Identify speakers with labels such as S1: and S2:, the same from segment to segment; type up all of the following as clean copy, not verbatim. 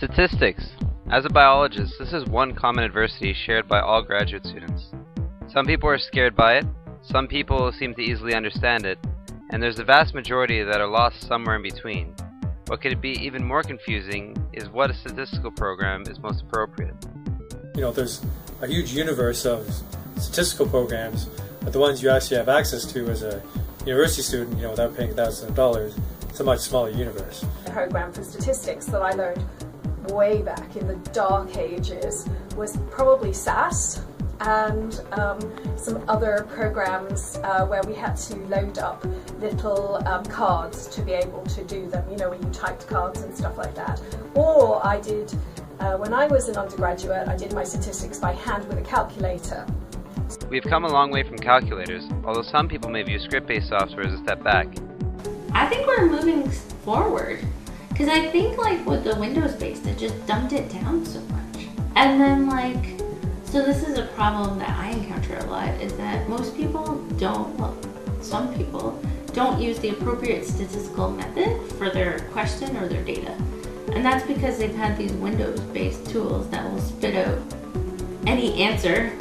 S1: Statistics. As a biologist, this is one common adversity shared by all graduate students. Some people are scared by it, some people seem to easily understand it, and there's a vast majority that are lost somewhere in between. What could be even more confusing is what a statistical program is most appropriate.
S2: There's a huge universe of statistical programs, but the ones you actually have access to as a university student, without paying thousands of dollars, it's a much smaller universe.
S3: The program for statistics that I learned way back in the dark ages was probably SAS and some other programs where we had to load up little cards to be able to do them, where you typed cards and stuff like that. Or I did, when I was an undergraduate, I did my statistics by hand with a calculator.
S1: We've come a long way from calculators, although some people may view script-based software as a step back.
S4: I think we're moving forward, because I think with the Windows-based, it just dumbed it down so much. And then so this is a problem that I encounter a lot, is that most people don't, some people don't use the appropriate statistical method for their question or their data. And that's because they've had these Windows-based tools that will spit out any answer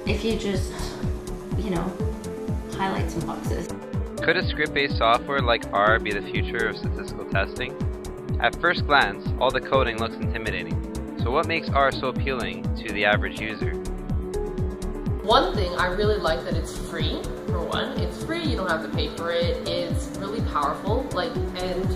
S4: if you just, highlight some boxes.
S1: Could a script-based software like R be the future of statistical testing? At first glance, all the coding looks intimidating. So what makes R so appealing to the average user?
S5: One thing I really like that it's free, for one. It's free, you don't have to pay for it. It's really powerful, and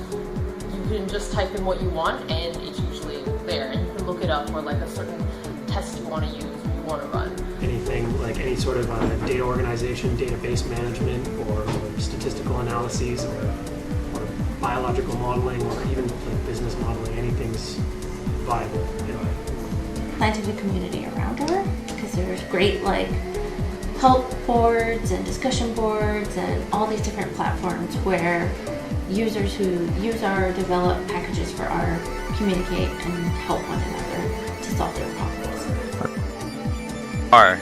S5: you can just type in what you want and it's usually there. And you can look it up for a certain test you want to use, you want to run.
S6: Anything like any sort of data organization, database management, or statistical analyses, or biological modeling, or even business modeling, anything's viable.
S4: Scientific community around her, because there's great help boards and discussion boards and all these different platforms where users who use R develop packages for R, communicate and help one another to solve their problems.
S1: R,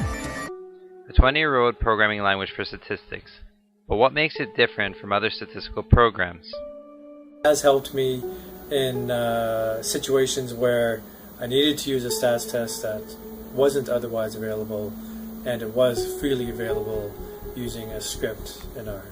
S1: a 20-year-old programming language for statistics. But what makes it different from other statistical programs?
S2: It has helped me in situations where I needed to use a stats test that wasn't otherwise available, and it was freely available using a script in R.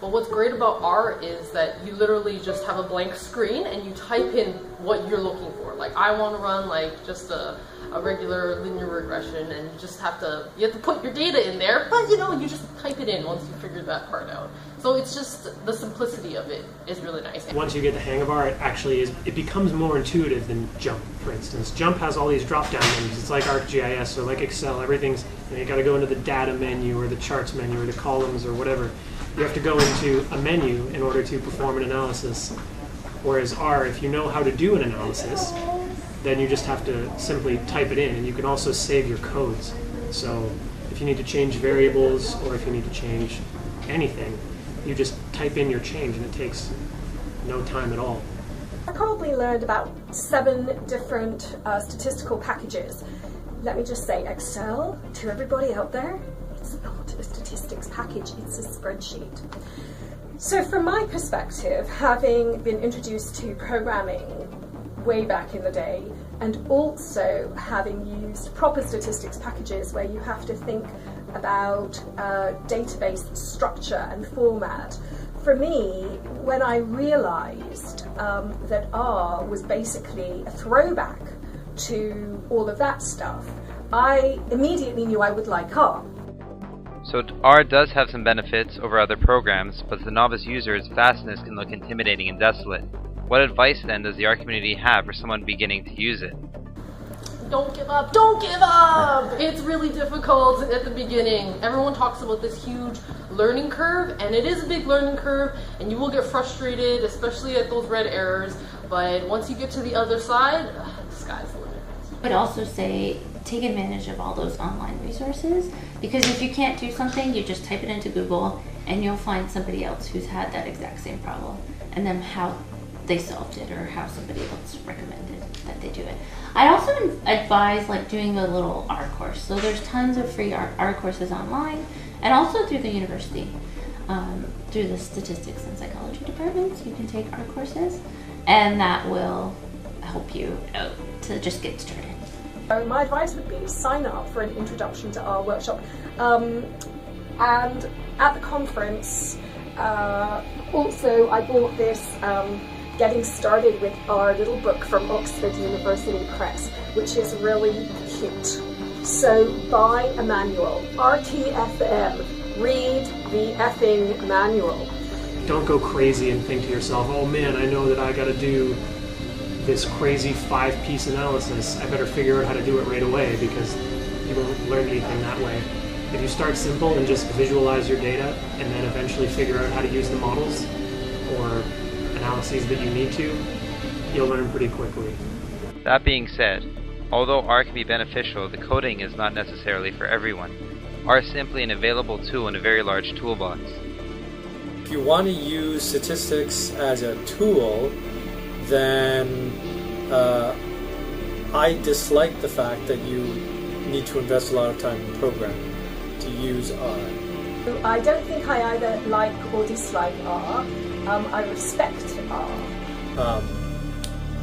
S5: But what's great about R is that you literally just have a blank screen and you type in what you're looking for. I want to run just a regular linear regression, and you have to put your data in there, but you just type it in once you figure that part out. So it's just the simplicity of it is really nice.
S6: Once you get the hang of R, it becomes more intuitive than Jump, for instance. Jump has all these drop-down menus. It's like ArcGIS or like Excel. Everything's, you got to go into the data menu or the charts menu or the columns or whatever. You have to go into a menu in order to perform an analysis. Whereas R, if you know how to do an analysis, then you just have to simply type it in, and you can also save your codes. So if you need to change variables or if you need to change anything, you just type in your change and it takes no time at all.
S3: I probably learned about 7 different statistical packages. Let me just say, Excel, to everybody out there, it's not a statistics package, it's a spreadsheet. So from my perspective, having been introduced to programming way back in the day, and also having used proper statistics packages where you have to think about database structure and format. For me, when I realized that R was basically a throwback to all of that stuff, I immediately knew I would like R.
S1: So R does have some benefits over other programs, but to the novice user, its vastness can look intimidating and desolate. What advice then does the R community have for someone beginning to use it?
S5: Don't give up! Don't give up! It's really difficult at the beginning. Everyone talks about this huge learning curve, and it is a big learning curve, and you will get frustrated, especially at those red errors, but once you get to the other side, the sky's the limit.
S4: But also say, take advantage of all those online resources, because if you can't do something, you just type it into Google, and you'll find somebody else who's had that exact same problem, and then how they solved it or how somebody else recommended that they do it. I also advise doing a little R course. So there's tons of free R courses online, and also through the university. Through the statistics and psychology departments, you can take R courses, and that will help you out to just get started.
S3: So my advice would be sign up for an introduction to our workshop. And at the conference, also I bought this Getting Started with Our little book from Oxford University Press, which is really cute. So buy a manual. RTFM. Read the effing manual.
S6: Don't go crazy and think to yourself, oh man, I know that I gotta do this crazy 5-piece analysis. I better figure out how to do it right away, because you won't learn anything that way. If you start simple and just visualize your data and then eventually figure out how to use the models or analyses that you need to, you'll learn pretty quickly.
S1: That being said, although R can be beneficial, the coding is not necessarily for everyone. R is simply an available tool in a very large toolbox.
S2: If you want to use statistics as a tool, then I dislike the fact that you need to invest a lot of time in programming to use R.
S3: I don't think I either like or dislike R. I respect R.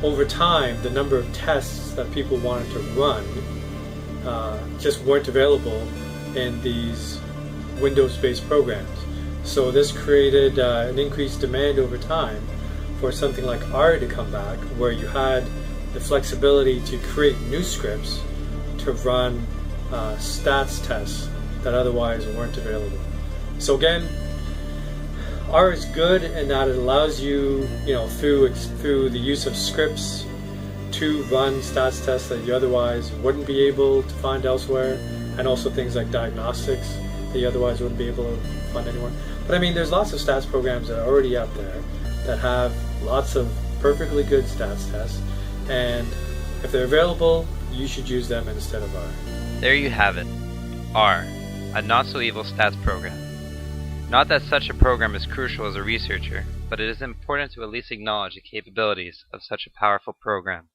S2: Over time, the number of tests that people wanted to run just weren't available in these Windows-based programs. So this created an increased demand over time for something like R to come back, where you had the flexibility to create new scripts to run stats tests that otherwise weren't available. So again, R is good in that it allows you, through the use of scripts to run stats tests that you otherwise wouldn't be able to find elsewhere, and also things like diagnostics that you otherwise wouldn't be able to find anywhere. But I mean, there's lots of stats programs that are already out there that have lots of perfectly good stats tests, and if they're available, you should use them instead of R.
S1: There you have it. R, a not-so-evil stats program. Not that such a program is crucial as a researcher, but it is important to at least acknowledge the capabilities of such a powerful program.